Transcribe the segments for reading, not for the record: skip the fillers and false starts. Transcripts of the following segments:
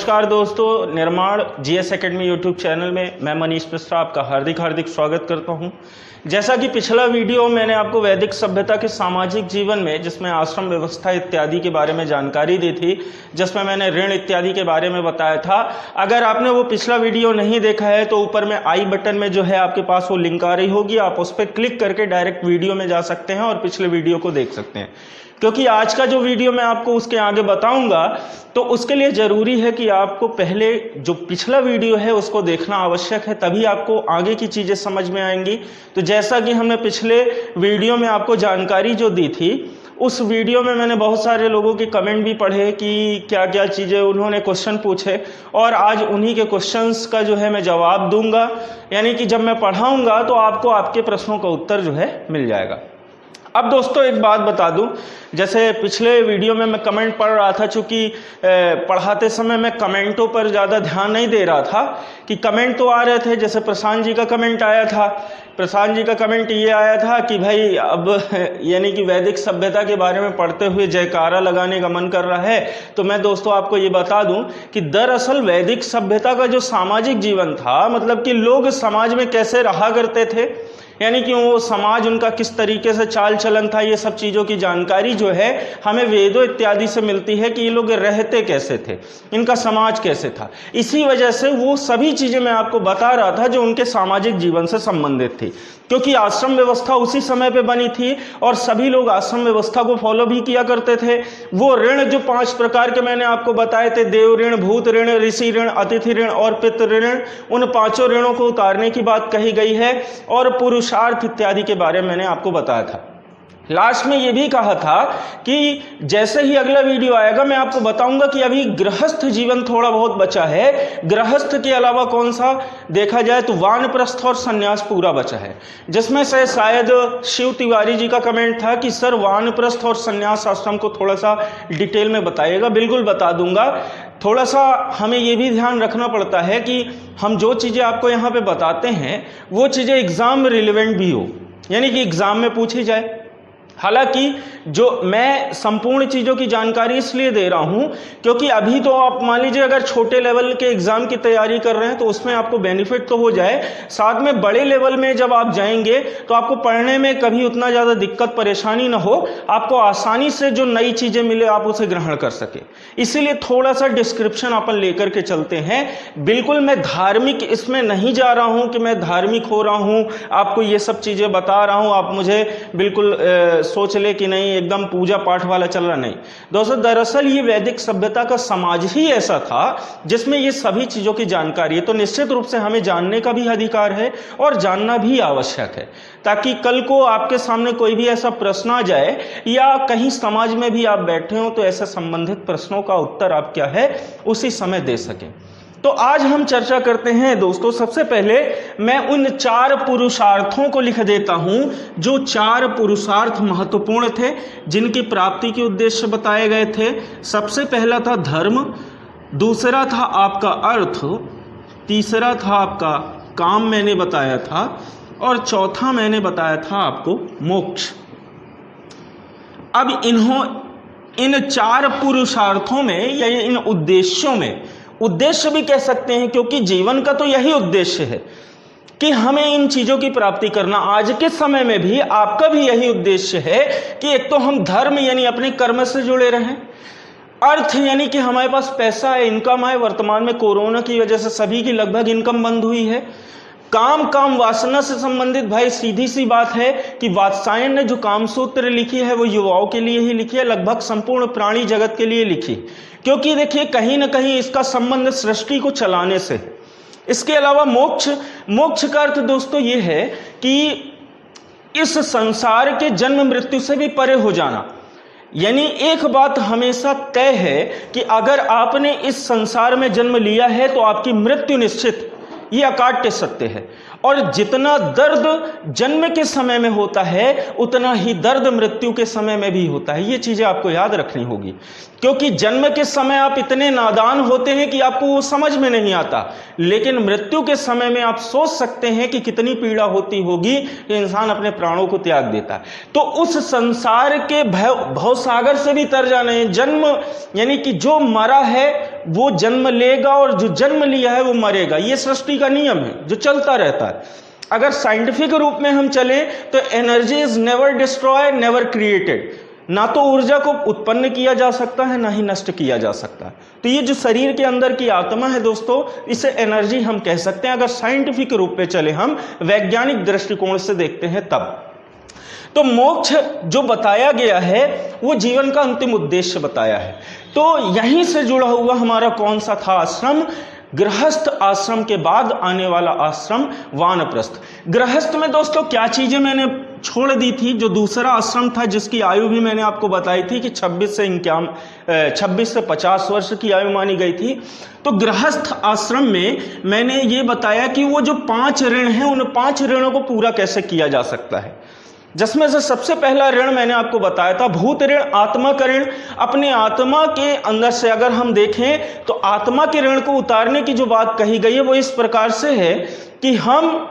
नमस्कार दोस्तों, निर्माण जीएस एकेडमी यूट्यूब चैनल में मैं मनीष मिश्रा आपका हार्दिक स्वागत करता हूं। जैसा कि पिछला वीडियो मैंने आपको वैदिक सभ्यता के सामाजिक जीवन में, जिसमें आश्रम व्यवस्था इत्यादि के बारे में जानकारी दी थी, जिसमें मैंने ऋण इत्यादि के बारे में बताया था। अगर आपने वो पिछला वीडियो नहीं देखा है तो ऊपर में आई बटन में जो है आपके पास वो लिंक आ रही होगी, आप उस पर क्लिक करके डायरेक्ट वीडियो में जा सकते हैं और पिछले वीडियो को देख सकते हैं। क्योंकि आज का जो वीडियो मैं आपको उसके आगे बताऊंगा तो उसके लिए जरूरी है कि आपको पहले जो पिछला वीडियो है उसको देखना आवश्यक है, तभी आपको आगे की चीजें समझ में आएंगी। तो जैसा कि हमने पिछले वीडियो में आपको जानकारी जो दी थी, उस वीडियो में मैंने बहुत सारे लोगों के कमेंट भी पढ़े कि क्या क्या चीज़ें उन्होंने क्वेश्चन पूछे, और आज उन्हीं के क्वेश्चंस का जो है मैं जवाब दूंगा। यानी कि जब मैं पढ़ाऊंगा तो आपको आपके प्रश्नों का उत्तर जो है मिल जाएगा। अब दोस्तों एक बात बता दूं, जैसे पिछले वीडियो में मैं कमेंट पढ़ रहा था, चूंकि पढ़ाते समय मैं कमेंटों पर ज़्यादा ध्यान नहीं दे रहा था कि कमेंट तो आ रहे थे। जैसे प्रशांत जी का कमेंट आया था, प्रशांत जी का कमेंट ये आया था कि भाई अब यानी कि वैदिक सभ्यता के बारे में पढ़ते हुए जयकारा लगाने का मन कर रहा है। तो मैं दोस्तों आपको ये बता दूं कि दरअसल वैदिक सभ्यता का जो सामाजिक जीवन था, मतलब कि लोग समाज में कैसे रहा करते थे, यानी कि वो समाज उनका किस तरीके से चाल चलन था, ये सब चीज़ों की जानकारी जो है हमें वेदों इत्यादि से मिलती है कि ये लोग रहते कैसे थे, इनका समाज कैसे था। इसी वजह से वो सभी चीज़ें मैं आपको बता रहा था जो उनके सामाजिक जीवन से संबंधित थी, क्योंकि आश्रम व्यवस्था उसी समय पे बनी थी और सभी लोग आश्रम व्यवस्था को फॉलो भी किया करते थे। वो ऋण जो 5 प्रकार के मैंने आपको बताए थे, देव ऋण, भूत ऋण, ऋषि ऋण, अतिथि ऋण और पितृ ऋण, उन 5 ऋणों को उतारने की बात कही गई है और पुरुषार्थ इत्यादि के बारे में मैंने आपको बताया था। लास्ट में ये भी कहा था कि जैसे ही अगला वीडियो आएगा मैं आपको बताऊंगा कि अभी गृहस्थ जीवन थोड़ा बहुत बचा है। गृहस्थ के अलावा कौन सा देखा जाए तो वानप्रस्थ और सन्यास पूरा बचा है, जिसमें से शायद शिव तिवारी जी का कमेंट था कि सर वानप्रस्थ और सन्यास आश्रम को थोड़ा सा डिटेल में बताइएगा। बिल्कुल बता दूंगा। थोड़ा सा हमें ये भी ध्यान रखना पड़ता है कि हम जो चीज़ें आपको यहाँ पे बताते हैं वो चीज़ें एग्जाम में रिलेवेंट भी हो, यानी कि एग्जाम में पूछी जाए। हालांकि जो मैं संपूर्ण चीज़ों की जानकारी इसलिए दे रहा हूं क्योंकि अभी तो आप मान लीजिए अगर छोटे लेवल के एग्जाम की तैयारी कर रहे हैं तो उसमें आपको बेनिफिट तो हो जाए, साथ में बड़े लेवल में जब आप जाएंगे तो आपको पढ़ने में कभी उतना ज़्यादा दिक्कत परेशानी ना हो, आपको आसानी से जो नई चीज़ें मिले आप उसे ग्रहण कर सके। इसीलिए थोड़ा सा डिस्क्रिप्शन अपन लेकर के चलते हैं। बिल्कुल मैं धार्मिक इसमें नहीं जा रहा हूँ कि मैं धार्मिक हो रहा हूँ, आपको ये सब चीज़ें बता रहा हूँ, आप मुझे बिल्कुल सोच ले कि नहीं एकदम पूजा पाठ वाला चल रहा। नहीं दोस्तों, दरअसल ये वैदिक सभ्यता का समाज ही ऐसा था जिसमें ये सभी चीजों की जानकारी है। तो निश्चित रूप से हमें जानने का भी अधिकार है और जानना भी आवश्यक है, ताकि कल को आपके सामने कोई भी ऐसा प्रश्न आ जाए या कहीं समाज में भी आप बैठे हो तो ऐसे संबंधित प्रश्नों का उत्तर आप क्या है उसी समय दे सकें। तो आज हम चर्चा करते हैं दोस्तों। सबसे पहले मैं उन 4 पुरुषार्थों को लिख देता हूं जो 4 पुरुषार्थ महत्वपूर्ण थे, जिनकी प्राप्ति के उद्देश्य बताए गए थे। सबसे पहला था धर्म, दूसरा था आपका अर्थ, तीसरा था आपका काम मैंने बताया था, और चौथा मैंने बताया था आपको मोक्ष। अब इन 4 पुरुषार्थों में या इन उद्देश्यों में, उद्देश्य भी कह सकते हैं क्योंकि जीवन का तो यही उद्देश्य है कि हमें इन चीजों की प्राप्ति करना। आज के समय में भी आपका भी यही उद्देश्य है कि एक तो हम धर्म यानी अपने कर्म से जुड़े रहें, अर्थ यानी कि हमारे पास पैसा है, इनकम है। वर्तमान में कोरोना की वजह से सभी की लगभग इनकम बंद हुई है। काम वासना से संबंधित भाई सीधी सी बात है कि वात्सायन ने जो कामसूत्र लिखी है वो युवाओं के लिए ही लिखी है, लगभग संपूर्ण प्राणी जगत के लिए लिखी, क्योंकि देखिए कहीं ना कहीं इसका संबंध सृष्टि को चलाने से। इसके अलावा मोक्ष का अर्थ दोस्तों ये है कि इस संसार के जन्म मृत्यु से भी परे हो जाना। यानी एक बात हमेशा तय है कि अगर आपने इस संसार में जन्म लिया है तो आपकी मृत्यु निश्चित, ये अकाट्य सत्य है। और जितना दर्द जन्म के समय में होता है उतना ही दर्द मृत्यु के समय में भी होता है। ये चीजें आपको याद रखनी होगी, क्योंकि जन्म के समय आप इतने नादान होते हैं कि आपको वो समझ में नहीं आता, लेकिन मृत्यु के समय में आप सोच सकते हैं कि कितनी पीड़ा होती होगी कि इंसान अपने प्राणों को त्याग देता है। तो उस संसार के भवसागर से भी तर जाना है। जन्म यानी कि जो मरा है वो जन्म लेगा और जो जन्म लिया है वो मरेगा। ये सृष्टि का नियम है जो चलता रहता है। अगर साइंटिफिक रूप में हम चलें तो energy is never destroy, never created. ना तो ऊर्जा को उत्पन्न किया जा सकता है, ना ही नष्ट किया जा सकता है। तो ये जो शरीर के अंदर की आत्मा है दोस्तों, इसे एनर्जी हम कह सकते हैं, अगर साइंटिफिक रूप में चले, हम वैज्ञानिक दृष्टिकोण से देखते हैं तब। तो मोक्ष जो बताया गया है वो जीवन का अंतिम उद्देश्य बताया है। तो यहीं से जुड़ा हुआ हमारा कौन सा था आश्रम? गृहस्थ आश्रम के बाद आने वाला आश्रम वानप्रस्थ। गृहस्थ में दोस्तों क्या चीजें मैंने छोड़ दी थी? जो दूसरा आश्रम था जिसकी आयु भी मैंने आपको बताई थी कि 26 से 50 वर्ष की आयु मानी गई थी। तो गृहस्थ आश्रम में मैंने ये बताया कि वो जो 5 ऋण हैं, उन 5 ऋणों को पूरा कैसे किया जा सकता है, जिसमें से सबसे पहला ऋण मैंने आपको बताया था भूत ऋण, आत्मा का ऋण। अपने आत्मा के अंदर से अगर हम देखें तो आत्मा के ऋण को उतारने की जो बात कही गई है वो इस प्रकार से है कि हम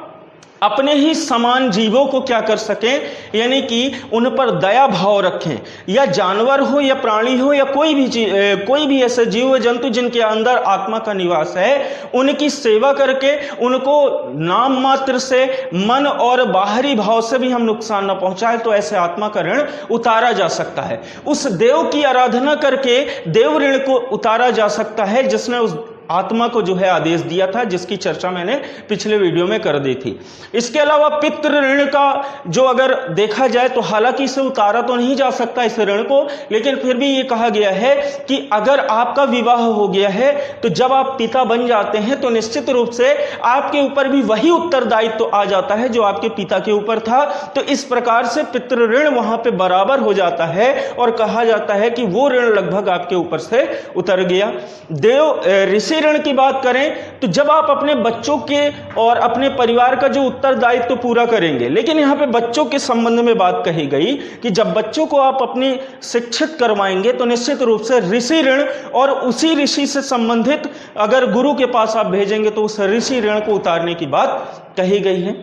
अपने ही समान जीवों को क्या कर सकें, यानी कि उन पर दया भाव रखें। या जानवर हो या प्राणी हो या कोई भी ऐसे जीव जंतु जिनके अंदर आत्मा का निवास है, उनकी सेवा करके उनको नाम मात्र से, मन और बाहरी भाव से भी हम नुकसान न पहुंचाए, तो ऐसे आत्मा का ऋण उतारा जा सकता है। उस देव की आराधना करके देव ऋण को उतारा जा सकता है जिसने उस आत्मा को जो है आदेश दिया था, जिसकी चर्चा मैंने पिछले वीडियो में कर दी थी। इसके अलावा पितृ ऋण का जो अगर देखा जाए तो हालांकि इसे उतारा तो नहीं जा सकता इस ऋण को, लेकिन फिर भी ये कहा गया है कि अगर आपका विवाह हो गया है तो जब आप पिता बन जाते हैं तो निश्चित रूप से आपके ऊपर भी वही उत्तरदायित्व तो आ जाता है जो आपके पिता के ऊपर था। तो इस प्रकार से पितृ ऋण वहां पे बराबर हो जाता है और कहा जाता है कि वो ऋण लगभग आपके ऊपर से उतर गया। देव ऋषि ऋण की बात करें तो जब आप अपने बच्चों के और अपने परिवार का जो उत्तरदायित्व तो पूरा करेंगे, लेकिन यहां पे बच्चों के संबंध में बात कही गई कि जब बच्चों को आप अपने शिक्षित करवाएंगे तो निश्चित रूप से ऋषि ऋण और उसी ऋषि से संबंधित अगर गुरु के पास आप भेजेंगे तो उस ऋषि ऋण को उतारने की बात कही गई है।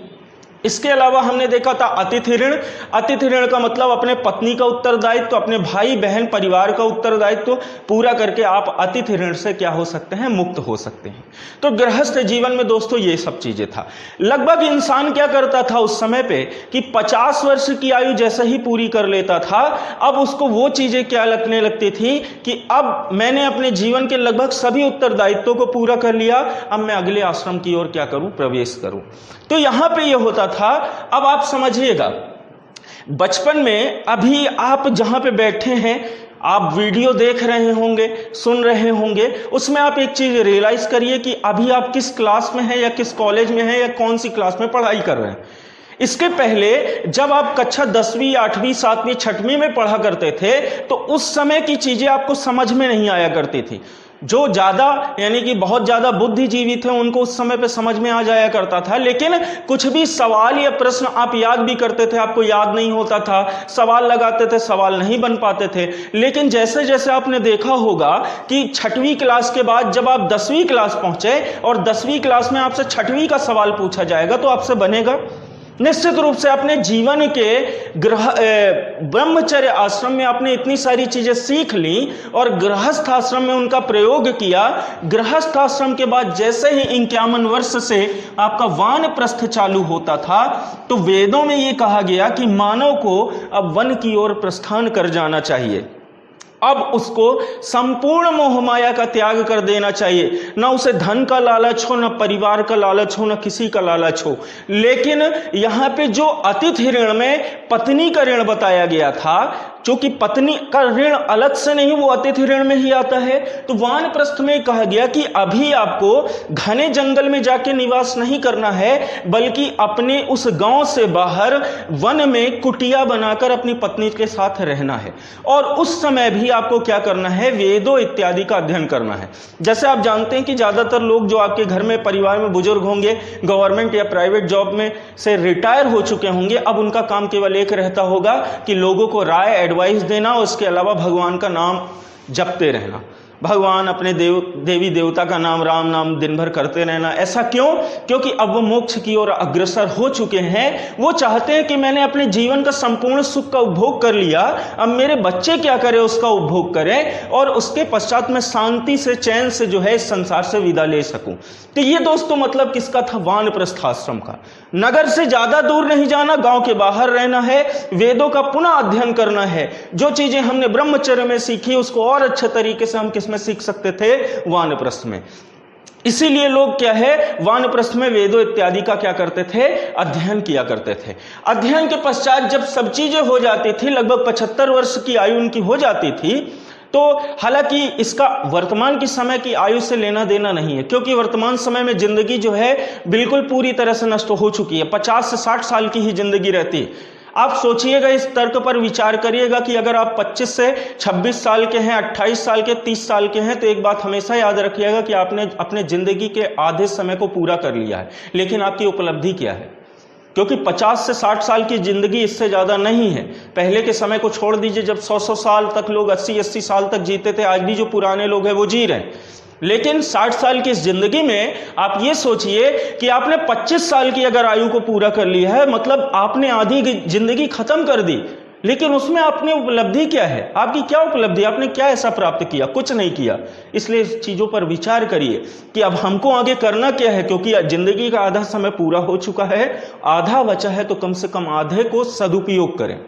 इसके अलावा हमने देखा था अतिथि ऋण। अतिथि ऋण का मतलब अपने पत्नी का उत्तरदायित्व, अपने भाई बहन परिवार का उत्तरदायित्व पूरा करके आप अतिथि ऋण से क्या हो सकते हैं, मुक्त हो सकते हैं। तो गृहस्थ जीवन में दोस्तों ये सब चीजें था। लगभग इंसान क्या करता था उस समय पे कि 50 वर्ष की आयु जैसे ही पूरी कर लेता था, अब उसको वो चीजें क्या लगने लगती थी कि अब मैंने अपने जीवन के लगभग सभी उत्तरदायित्वों को पूरा कर लिया, अब मैं अगले आश्रम की ओर क्या करूं, प्रवेश करूं। तो यहां पे ये होता था। अब आप समझिएगा, बचपन में अभी आप जहां पे बैठे हैं, आप वीडियो देख रहे होंगे, सुन रहे होंगे, उसमें आप एक चीज रियलाइज करिए कि अभी आप किस क्लास में हैं या किस कॉलेज में हैं या कौन सी क्लास में पढ़ाई कर रहे हैं। इसके पहले जब आप कक्षा 10वीं 8वीं 7वीं 6वीं में पढ़ा करते थे तो उस समय की चीजें आपको समझ में नहीं आया करती थी। जो ज्यादा यानी कि बहुत ज्यादा बुद्धिजीवी थे उनको उस समय पे समझ में आ जाया करता था, लेकिन कुछ भी सवाल या प्रश्न आप याद भी करते थे, आपको याद नहीं होता था, सवाल लगाते थे, सवाल नहीं बन पाते थे। लेकिन जैसे जैसे आपने देखा होगा कि 6वीं क्लास के बाद जब आप 10वीं क्लास पहुंचे और 10वीं क्लास में आपसे 6वीं का सवाल पूछा जाएगा तो आपसे बनेगा। निश्चित रूप से अपने जीवन के ब्रह्मचर्य आश्रम में आपने इतनी सारी चीजें सीख ली और गृहस्थ आश्रम में उनका प्रयोग किया। गृहस्थ आश्रम के बाद जैसे ही 51 वर्ष से आपका वानप्रस्थ चालू होता था तो वेदों में यह कहा गया कि मानव को अब वन की ओर प्रस्थान कर जाना चाहिए। अब उसको संपूर्ण मोहमाया का त्याग कर देना चाहिए। ना उसे धन का लालच हो, ना परिवार का लालच हो, ना किसी का लालच हो। लेकिन यहां पे जो अतिथि ऋण में पत्नी का ऋण बताया गया था, क्योंकि पत्नी का ऋण अलग से नहीं, वो अतिथि ऋण में ही आता है। तो वानप्रस्थ में कहा गया कि अभी आपको घने जंगल में जाके निवास नहीं करना है, बल्कि अपने उस गांव से बाहर वन में कुटिया बनाकर अपनी पत्नी के साथ रहना है। और उस समय भी आपको क्या करना है, वेदों इत्यादि का अध्ययन करना है। जैसे आप जानते हैं कि ज्यादातर लोग जो आपके घर में परिवार में बुजुर्ग होंगे, गवर्नमेंट या प्राइवेट जॉब में से रिटायर हो चुके होंगे, अब उनका काम केवल एक रहता होगा कि लोगों को राय एडवाइस देना और उसके अलावा भगवान का नाम जपते रहना। भगवान अपने देवी देवता का नाम, राम नाम दिन भर करते रहना। ऐसा क्यों? क्योंकि अब वो मोक्ष की ओर अग्रसर हो चुके हैं। वो चाहते हैं कि मैंने अपने जीवन का संपूर्ण सुख का उपभोग कर लिया, अब मेरे बच्चे क्या करें उसका उपभोग करें, और उसके पश्चात मैं शांति से, चैन से जो है इस संसार से विदा ले सकूं। तो ये दोस्तों मतलब किसका था? वानप्रस्थ आश्रम का। नगर से ज्यादा दूर नहीं जाना, गांव के बाहर रहना है, वेदों का पुनः अध्ययन करना है। जो चीजें हमने ब्रह्मचर्य में सीखी उसको और अच्छे तरीके से हम किसमें सीख सकते थे? वानप्रस्थ में। इसीलिए लोग क्या है, वानप्रस्थ में वेदों इत्यादि का क्या करते थे? अध्ययन किया करते थे। अध्ययन के पश्चात जब सब चीजें हो जाती थी, लगभग 75 वर्ष की आयु उनकी हो जाती थी, तो हालांकि इसका वर्तमान की समय की आयु से लेना देना नहीं है, क्योंकि वर्तमान समय में जिंदगी जो है बिल्कुल पूरी तरह से नष्ट हो चुकी है। 50 से 60 साल की ही जिंदगी रहती है। आप सोचिएगा, इस तर्क पर विचार करिएगा कि अगर आप 25 से 26 साल के हैं, 28 साल के, 30 साल के हैं, तो एक बात हमेशा याद रखिएगा कि आपने अपने जिंदगी के आधे समय को पूरा कर लिया है। लेकिन आपकी उपलब्धि क्या है? क्योंकि 50 से 60 साल की जिंदगी इससे ज्यादा नहीं है। पहले के समय को छोड़ दीजिए, जब 100 साल तक लोग 80 साल तक जीते थे। आज भी जो पुराने लोग हैं वो जी रहे हैं। लेकिन 60 साल की इस जिंदगी में आप ये सोचिए कि आपने 25 साल की अगर आयु को पूरा कर लिया है, मतलब आपने आधी जिंदगी खत्म कर दी। लेकिन उसमें अपनी उपलब्धि क्या है? आपकी क्या उपलब्धि? आपने क्या ऐसा प्राप्त किया? कुछ नहीं किया। इसलिए इस चीजों पर विचार करिए कि अब हमको आगे करना क्या है, क्योंकि जिंदगी का आधा समय पूरा हो चुका है, आधा बचा है, तो कम से कम आधे को सदुपयोग करें।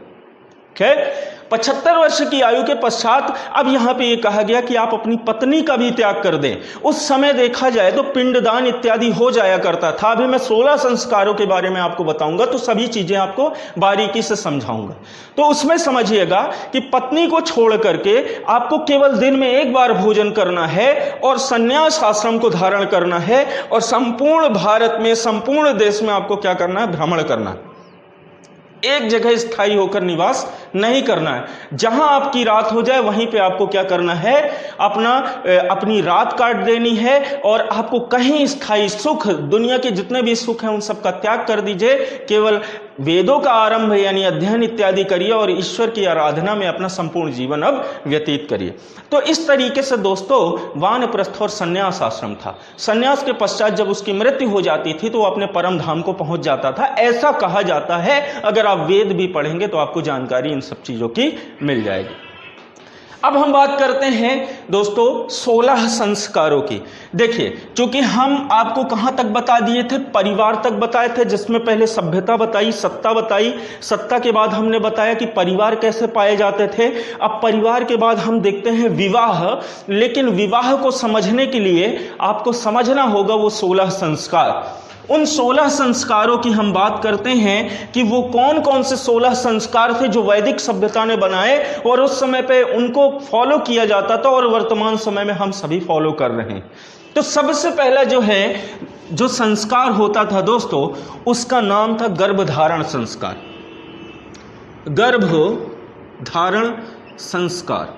75 वर्ष की आयु के पश्चात अब यहां पे ये कहा गया कि आप अपनी पत्नी का भी त्याग कर दें। उस समय देखा जाए तो पिंडदान इत्यादि हो जाया करता था। अभी मैं 16 संस्कारों के बारे में आपको बताऊंगा, तो सभी चीजें आपको बारीकी से समझाऊंगा। तो उसमें समझिएगा कि पत्नी को छोड़ करके आपको केवल दिन में एक बार भोजन करना है और संन्यास आश्रम को धारण करना है, और संपूर्ण भारत में, संपूर्ण देश में आपको क्या करना है? भ्रमण करना है। एक जगह स्थायी होकर निवास नहीं करना है। जहां आपकी रात हो जाए वहीं पे आपको क्या करना है? अपनी रात काट देनी है, और आपको कहीं स्थायी सुख, दुनिया के जितने भी सुख हैं उन सब का त्याग कर दीजिए। केवल वेदों का आरंभ यानी अध्ययन इत्यादि करिए और ईश्वर की आराधना में अपना संपूर्ण जीवन अब व्यतीत करिए। तो इस तरीके से दोस्तों वानप्रस्थ और संन्यास आश्रम था। संन्यास के पश्चात जब उसकी मृत्यु हो जाती थी तो वो अपने परम धाम को पहुंच जाता था, ऐसा कहा जाता है। अगर आप वेद भी पढ़ेंगे तो आपको जानकारी इन सब चीजों की मिल जाएगी। अब हम बात करते हैं दोस्तों 16 संस्कारों की। देखिए, चूंकि हम आपको कहां तक बता दिए थे? परिवार तक बताए थे, जिसमें पहले सभ्यता बताई, सत्ता बताई। सत्ता के बाद हमने बताया कि परिवार कैसे पाए जाते थे। अब परिवार के बाद हम देखते हैं विवाह। लेकिन विवाह को समझने के लिए आपको समझना होगा वो 16 संस्कार। उन 16 संस्कारों की हम बात करते हैं कि वो कौन कौन से 16 संस्कार थे जो वैदिक सभ्यता ने बनाए और उस समय पे उनको फॉलो किया जाता था, और वर्तमान समय में हम सभी फॉलो कर रहे हैं। तो सबसे पहला जो संस्कार होता था दोस्तों, उसका नाम था गर्भधारण संस्कार। गर्भधारण संस्कार।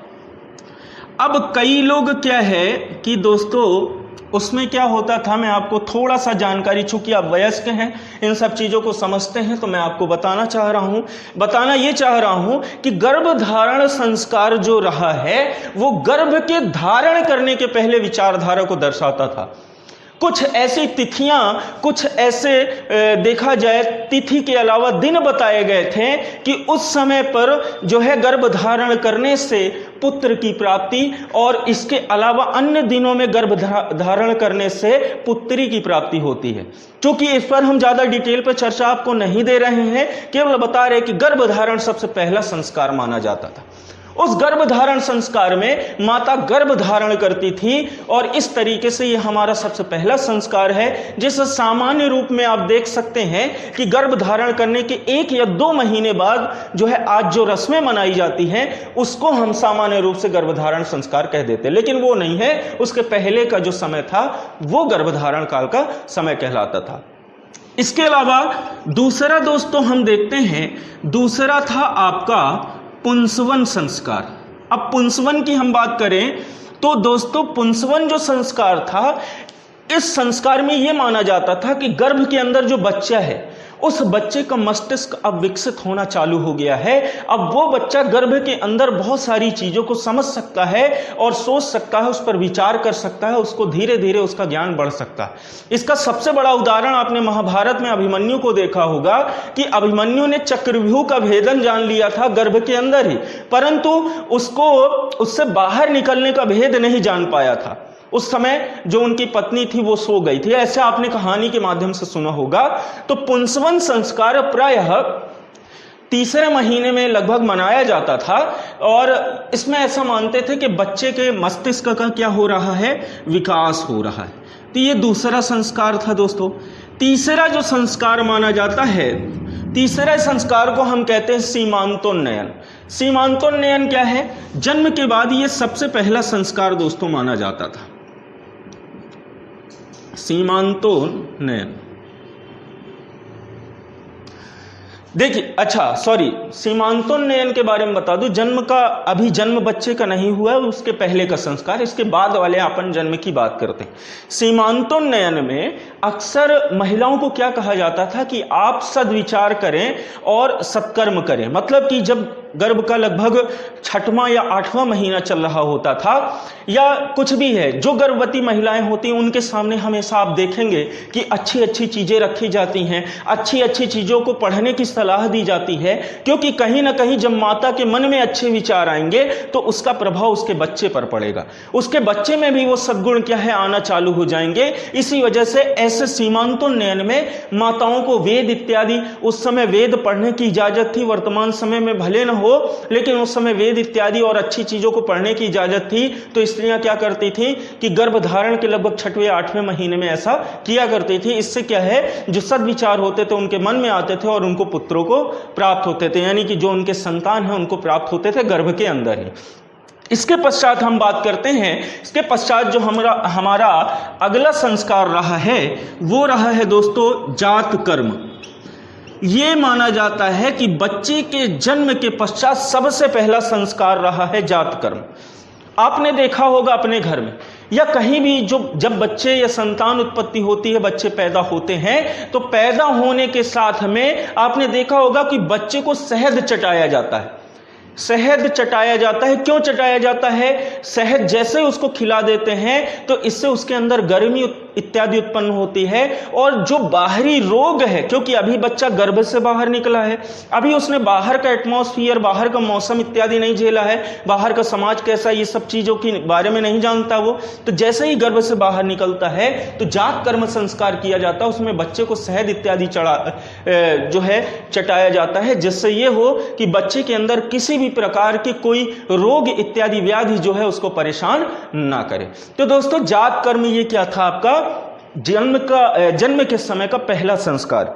अब कई लोग क्या है कि दोस्तों उसमें क्या होता था, मैं आपको थोड़ा सा जानकारी, चूंकि आप वयस्क हैं, इन सब चीजों को समझते हैं, तो मैं आपको बताना ये चाह रहा हूं कि गर्भधारण संस्कार जो रहा है वो गर्भ के धारण करने के पहले विचारधारा को दर्शाता था। कुछ ऐसी तिथियां, कुछ ऐसे देखा जाए तिथि के अलावा दिन बताए गए थे कि उस समय पर जो है गर्भ धारण करने से पुत्र की प्राप्ति, और इसके अलावा अन्य दिनों में गर्भ धारण करने से पुत्री की प्राप्ति होती है। क्योंकि इस पर हम ज्यादा डिटेल पर चर्चा आपको नहीं दे रहे हैं, केवल बता रहे कि गर्भ धारण सबसे पहला संस्कार माना जाता था। उस गर्भधारण संस्कार में माता गर्भ धारण करती थी, और इस तरीके से ये हमारा सबसे पहला संस्कार है, जिसे सामान्य रूप में आप देख सकते हैं कि गर्भ धारण करने के 1 या 2 महीने बाद जो है आज जो रस्में मनाई जाती हैं उसको हम सामान्य रूप से गर्भधारण संस्कार कह देते हैं। लेकिन वो नहीं है, उसके पहले का जो समय था वो गर्भधारण काल का समय कहलाता था। इसके अलावा दूसरा दोस्तों हम देखते हैं, दूसरा था आपका पुंसवन संस्कार। अब पुंसवन की हम बात करें तो दोस्तों पुंसवन जो संस्कार था, इस संस्कार में यह माना जाता था कि गर्भ के अंदर जो बच्चा है उस बच्चे का मस्तिष्क अब विकसित होना चालू हो गया है। अब वो बच्चा गर्भ के अंदर बहुत सारी चीजों को समझ सकता है और सोच सकता है, उस पर विचार कर सकता है, उसको धीरे धीरे उसका ज्ञान बढ़ सकता है। इसका सबसे बड़ा उदाहरण आपने महाभारत में अभिमन्यु को देखा होगा कि अभिमन्यु ने चक्रव्यूह का भेदन जान लिया था गर्भ के अंदर ही, परंतु उसको उससे बाहर निकलने का भेद नहीं जान पाया था। उस समय जो उनकी पत्नी थी वो सो गई थी, ऐसे आपने कहानी के माध्यम से सुना होगा। तो पुंसवन संस्कार प्रायः तीसरे महीने में लगभग मनाया जाता था और इसमें ऐसा मानते थे कि बच्चे के मस्तिष्क का क्या हो रहा है, विकास हो रहा है। तो ये दूसरा संस्कार था दोस्तों। तीसरा जो संस्कार माना जाता है, तीसरे संस्कार को हम कहते हैं सीमांतोन्नयन। सीमांतोन्नयन क्या है? जन्म के बाद ये सबसे पहला संस्कार दोस्तों माना जाता था, सीमांतोन्नयन। देखिए, अच्छा सॉरी, सीमांतोन्नयन के बारे में बता दूं, जन्म का, अभी जन्म बच्चे का नहीं हुआ है, उसके पहले का संस्कार, इसके बाद वाले अपन जन्म की बात करते हैं। सीमांतोन्नयन में अक्सर महिलाओं को क्या कहा जाता था कि आप सद्विचार करें और सत्कर्म करें। मतलब कि जब गर्भ का लगभग 6वां या 8वां महीना चल रहा होता था या कुछ भी है, जो गर्भवती महिलाएं होती हैं उनके सामने हमेशा आप देखेंगे कि अच्छी अच्छी चीजें रखी जाती हैं, अच्छी अच्छी चीजों को पढ़ने की सलाह दी जाती है, क्योंकि कहीं ना कहीं जब माता के मन में अच्छे विचार आएंगे तो उसका प्रभाव उसके बच्चे पर पड़ेगा, उसके बच्चे में भी वो सद्गुण क्या है आना चालू हो जाएंगे। इसी वजह से ऐसे सीमांतोन्नयन में माताओं को वेद इत्यादि, उस समय वेद पढ़ने की इजाजत थी, वर्तमान समय में भले न हो, लेकिन उस समय वेद इत्यादि और अच्छी चीजों को पढ़ने की इजाजत थी। तो स्त्रियां क्या करती थी कि गर्भधारण के लगभग 6वें 8वें महीने में ऐसा किया करती थी। इससे क्या है, जो सद्विचार होते थे उनके मन में आते थे और उनको पुत्रों को प्राप्त होते थे, यानी कि जो उनके संतान है उनको प्राप्त होते थे गर्भ के अंदर ही। इसके पश्चात हम बात करते हैं, इसके पश्चात जो हमारा अगला संस्कार रहा है वो रहा है दोस्तों जात कर्म। ये माना जाता है कि बच्चे के जन्म के पश्चात सबसे पहला संस्कार रहा है जात कर्म। आपने देखा होगा अपने घर में या कहीं भी, जब बच्चे या संतान उत्पत्ति होती है, बच्चे पैदा होते हैं, तो पैदा होने के साथ में आपने देखा होगा कि बच्चे को शहद चटाया जाता है। शहद चटाया जाता है। क्यों चटाया जाता है? शहद जैसे उसको खिला देते हैं तो इससे उसके अंदर गर्मी इत्यादि उत्पन्न होती है और जो बाहरी रोग है, क्योंकि अभी बच्चा गर्भ से बाहर निकला है, अभी उसने बाहर का एटमॉस्फेयर, बाहर का मौसम इत्यादि नहीं झेला है, बाहर का समाज कैसा, ये सब चीजों के बारे में नहीं जानता वो। तो जैसे ही गर्भ से बाहर निकलता है तो जात कर्म संस्कार किया जाता है, उसमें बच्चे को शहद इत्यादि जो है चटाया जाता है, जिससे ये हो कि बच्चे के अंदर किसी भी प्रकार के कोई रोग इत्यादि व्याधि जो है उसको परेशान ना करे। तो दोस्तों जात कर्म ये क्या था आपका जन्म के समय का पहला संस्कार।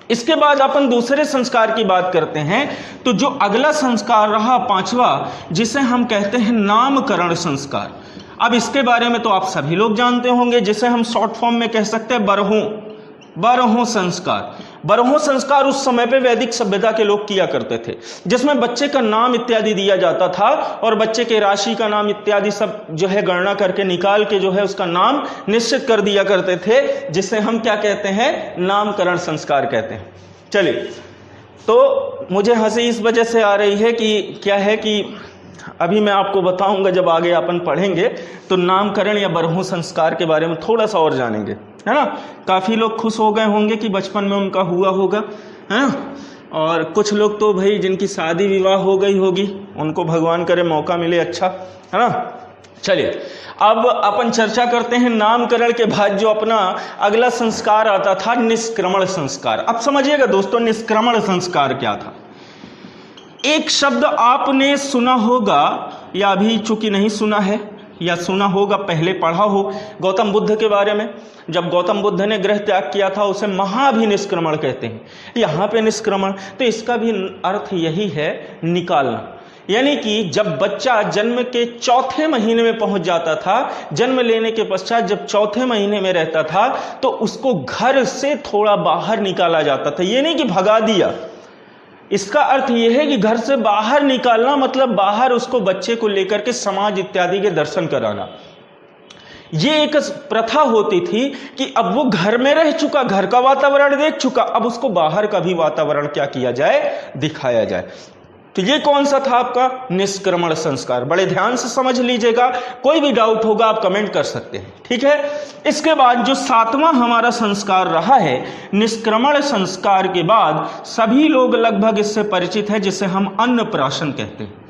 इसके बाद अपन दूसरे संस्कार की बात करते हैं। तो जो अगला संस्कार रहा 5वां, जिसे हम कहते हैं नामकरण संस्कार। अब इसके बारे में तो आप सभी लोग जानते होंगे, जिसे हम शॉर्ट फॉर्म में कह सकते हैं बरहों संस्कार। बरहों संस्कार उस समय पे वैदिक सभ्यता के लोग किया करते थे, जिसमें बच्चे का नाम इत्यादि दिया जाता था और बच्चे के राशि का नाम इत्यादि सब जो है गणना करके निकाल के जो है उसका नाम निश्चित कर दिया करते थे, जिसे हम क्या कहते हैं, नामकरण संस्कार कहते हैं। चलिए, तो मुझे हंसी इस वजह से आ रही है कि क्या है कि अभी मैं आपको बताऊंगा, जब आगे अपन पढ़ेंगे तो नामकरण या बरहों संस्कार के बारे में थोड़ा सा और जानेंगे, है ना। काफ़ी लोग खुश हो गए होंगे कि बचपन में उनका हुआ होगा, है ना। और कुछ लोग तो भाई जिनकी शादी विवाह हो गई होगी, उनको भगवान करे मौका मिले, अच्छा, है ना। चलिए, अब अपन चर्चा करते हैं नामकरण के बाद जो अपना अगला संस्कार आता था, निष्क्रमण संस्कार। अब समझिएगा दोस्तों, निष्क्रमण संस्कार क्या था। एक शब्द आपने सुना होगा या अभी चूंकि नहीं सुना है, या सुना होगा, पहले पढ़ा हो, गौतम बुद्ध के बारे में। जब गौतम बुद्ध ने गृह त्याग किया था उसे महाभिनिष्क्रमण कहते हैं। यहाँ पे निष्क्रमण, तो इसका भी अर्थ यही है, निकालना। यानी कि जब बच्चा जन्म के 4थे महीने में पहुंच जाता था, जन्म लेने के पश्चात जब 4थे महीने में रहता था, तो उसको घर से थोड़ा बाहर निकाला जाता था। ये नहीं कि भगा दिया, इसका अर्थ यह है कि घर से बाहर निकालना, मतलब बाहर उसको, बच्चे को लेकर के समाज इत्यादि के दर्शन कराना। ये एक प्रथा होती थी कि अब वो घर में रह चुका, घर का वातावरण देख चुका, अब उसको बाहर का भी वातावरण क्या किया जाए, दिखाया जाए। तो ये कौन सा था आपका निष्क्रमण संस्कार। बड़े ध्यान से समझ लीजिएगा, कोई भी डाउट होगा आप कमेंट कर सकते हैं, ठीक है। इसके बाद जो 7वां हमारा संस्कार रहा है निष्क्रमण संस्कार के बाद, सभी लोग लगभग इससे परिचित हैं, जिसे हम अन्नप्राशन कहते हैं।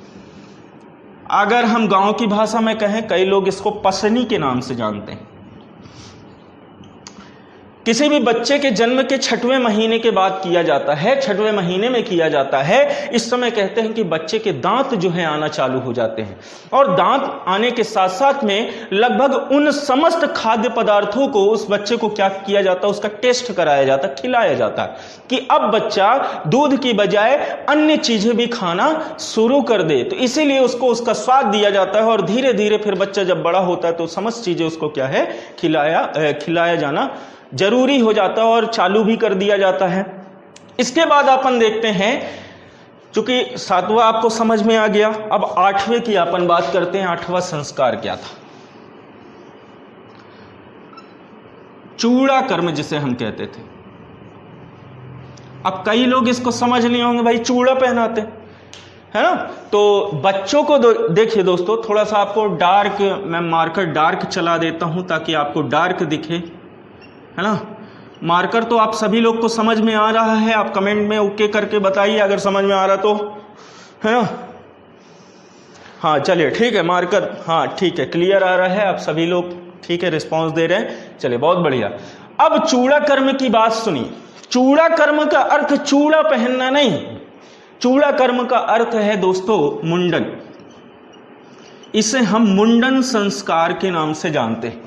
अगर हम गांव की भाषा में कहें, कई लोग इसको पसनी के नाम से जानते हैं। किसी भी बच्चे के जन्म के 6वें महीने के बाद किया जाता है, 6वें महीने में किया जाता है। इस समय कहते हैं कि बच्चे के दांत जो है आना चालू हो जाते हैं, और दांत आने के साथ साथ में लगभग उन समस्त खाद्य पदार्थों को उस बच्चे को क्या किया जाता है, उसका टेस्ट कराया जाता है, खिलाया जाता है कि अब बच्चा दूध की बजाय अन्य चीजें भी खाना शुरू कर दे। तो इसीलिए उसको उसका स्वाद दिया जाता है, और धीरे धीरे फिर बच्चा जब बड़ा होता है तो समस्त चीजें उसको क्या है, खिलाया जाना जरूरी हो जाता है और चालू भी कर दिया जाता है। इसके बाद अपन देखते हैं, चूंकि 7वां आपको समझ में आ गया, अब 8वें की अपन बात करते हैं। 8वां संस्कार क्या था, चूड़ा कर्म जिसे हम कहते थे। अब कई लोग इसको समझ नहीं होंगे, भाई चूड़ा पहनाते है ना। तो बच्चों को देखिए दोस्तों, थोड़ा सा आपको डार्क, मैं मार्कर डार्क चला देता हूं ताकि आपको डार्क दिखे, है ना। मार्कर तो आप सभी लोग को समझ में आ रहा है, आप कमेंट में ओके करके बताइए अगर समझ में आ रहा तो, है ना। हाँ चलिए ठीक है, मार्कर हाँ ठीक है, क्लियर आ रहा है, आप सभी लोग ठीक है रिस्पांस दे रहे हैं, चलिए बहुत बढ़िया। अब चूड़ा कर्म की बात सुनिए। चूड़ा कर्म का अर्थ चूड़ा पहनना नहीं, चूड़ा कर्म का अर्थ है दोस्तों मुंडन। इसे हम मुंडन संस्कार के नाम से जानते हैं।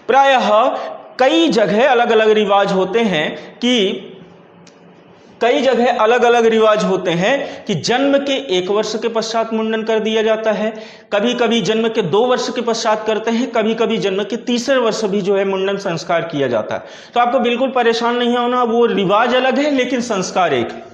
प्रायः कई जगह अलग अलग रिवाज होते हैं कि जन्म के 1 वर्ष के पश्चात मुंडन कर दिया जाता है, कभी कभी जन्म के 2 वर्ष के पश्चात करते हैं, कभी कभी जन्म के 3रे वर्ष भी जो है मुंडन संस्कार किया जाता है। तो आपको बिल्कुल परेशान नहीं होना, वो रिवाज अलग है लेकिन संस्कार एक है।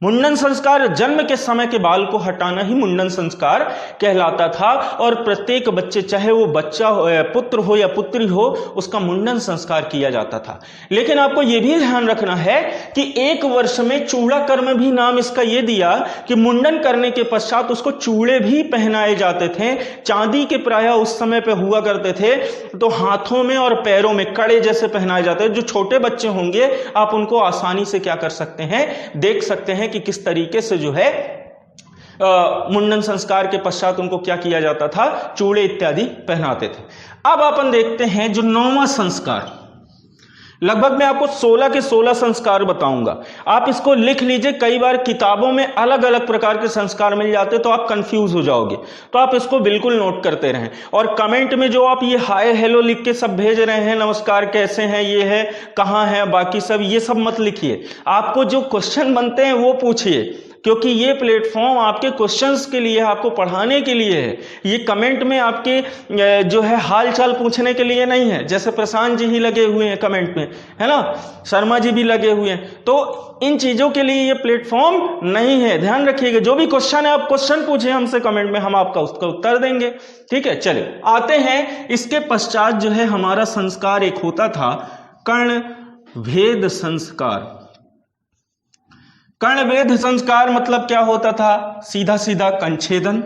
मुंडन संस्कार, जन्म के समय के बाल को हटाना ही मुंडन संस्कार कहलाता था, और प्रत्येक बच्चे, चाहे वो बच्चा पुत्र हो या पुत्री हो, उसका मुंडन संस्कार किया जाता था। लेकिन आपको यह भी ध्यान रखना है कि 1 वर्ष में चूड़ा कर्म भी नाम इसका ये दिया कि मुंडन करने के पश्चात उसको चूड़े भी पहनाए जाते थे। चांदी के प्रायः उस समय पे हुआ करते थे, तो हाथों में और पैरों में कड़े जैसे पहनाए जाते हैं। जो छोटे बच्चे होंगे आप उनको आसानी से क्या कर सकते हैं, देख सकते हैं कि किस तरीके से जो है मुंडन संस्कार के पश्चात उनको क्या किया जाता था, चूड़े इत्यादि पहनाते थे। अब अपन देखते हैं जो 9वां संस्कार, लगभग मैं आपको 16 के 16 संस्कार बताऊंगा, आप इसको लिख लीजिए। कई बार किताबों में अलग अलग प्रकार के संस्कार मिल जाते तो आप कंफ्यूज हो जाओगे, तो आप इसको बिल्कुल नोट करते रहें। और कमेंट में जो आप ये हाय हेलो लिख के सब भेज रहे हैं, नमस्कार कैसे हैं, ये है, कहाँ है, बाकी सब, ये सब मत लिखिए। आपको जो क्वेश्चन बनते हैं वो पूछिए, क्योंकि ये प्लेटफॉर्म आपके क्वेश्चंस के लिए, आपको पढ़ाने के लिए है। ये कमेंट में आपके जो है हाल चाल पूछने के लिए नहीं है। जैसे प्रशांत जी ही लगे हुए हैं कमेंट में, है ना, शर्मा जी भी लगे हुए हैं, तो इन चीजों के लिए ये प्लेटफॉर्म नहीं है, ध्यान रखिएगा। जो भी क्वेश्चन है आप क्वेश्चन पूछे हमसे कमेंट में, हम आपका उसका उत्तर देंगे, ठीक है। चलिए आते हैं, इसके पश्चात जो है हमारा संस्कार एक होता था कर्ण भेद संस्कार। कर्णवेध संस्कार मतलब क्या होता था, सीधा सीधा कंछेदन,